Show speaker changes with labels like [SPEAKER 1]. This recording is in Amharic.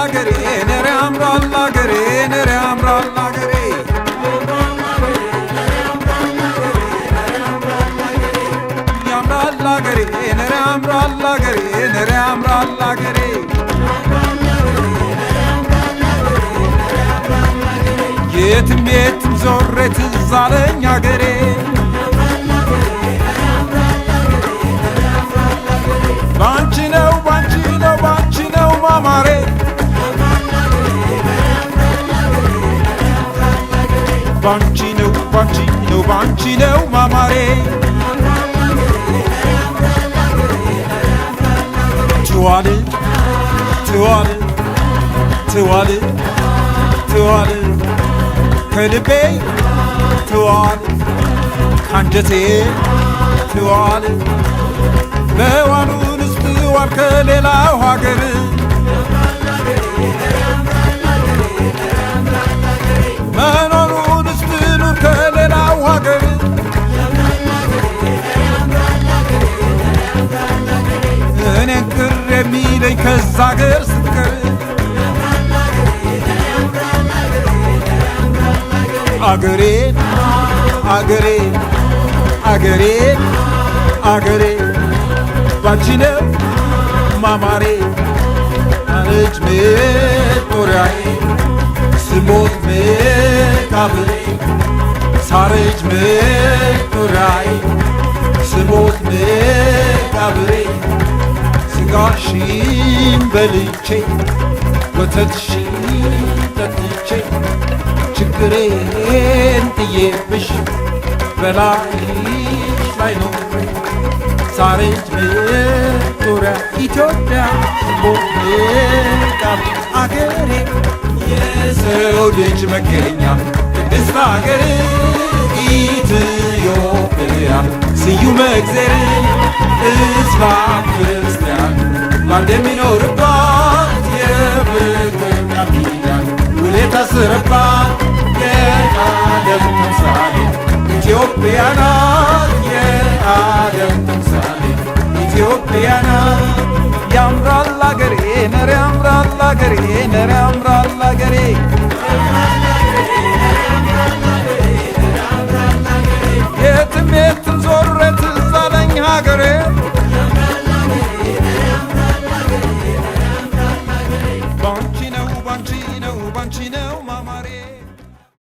[SPEAKER 1] አገሬ ነረ ያምራል አገሬ ነረ ያምራል አገሬ ያምራል አገሬ ነረ ያምራል አገሬ ነረ ያምራል አገሬ የትም የትም ዞሬ ትዝ አለኝ አገሬ ባንቺ ነው ባንቺ ነው ባንቺ ነው ማማሬ ባንቺ ነው ባንቺ ነው ባንቺ ነው ማማሬ ትዋል ትዋል ትዋል ትዋል ከልቤ ትዋል ካንጀቴ ትዋል በዋሉንስ ትዋል ከሌላው ሀገር መኖሩንስ ትኑር ከሌላው ሀገር እኔን ቅር የሚለኝ ከዛ ሀገር ስትቀር አገሬ አገሬ አገሬ አገሬ ባንቺ ነው ማማሬ አለች መጦሪያዬ ስሞት መቃብሬ ሳረች መጦሪያዬ ስሞት መቃብሬ ስጋሽን በልቼ ወተትሽን ጠጥቼ ችግሬን ጥዬብሽ በላይሽ ላይ ኖሬ ሳረች መጦሪያ ኢትዮጵያ ስሞት መቃብሬ አገሬ የሰው ልጅ መገኛ ቅድስት አገር ኢትዮጵያ ስዩመ እግዚአብሔር እስላም ክርስቲያን ባንድ የሚኖርባት የፍቅር ቃል ኪዳን ውል የታሰረባት የዓለም ተምሳሌ ኢትዮጵያ ናት የዓለም ተምሳሌ ኢትዮጵያ ናት ያምራል አገሬ ነረ ያምራል አገሬ ነረ ያምራል አገሬ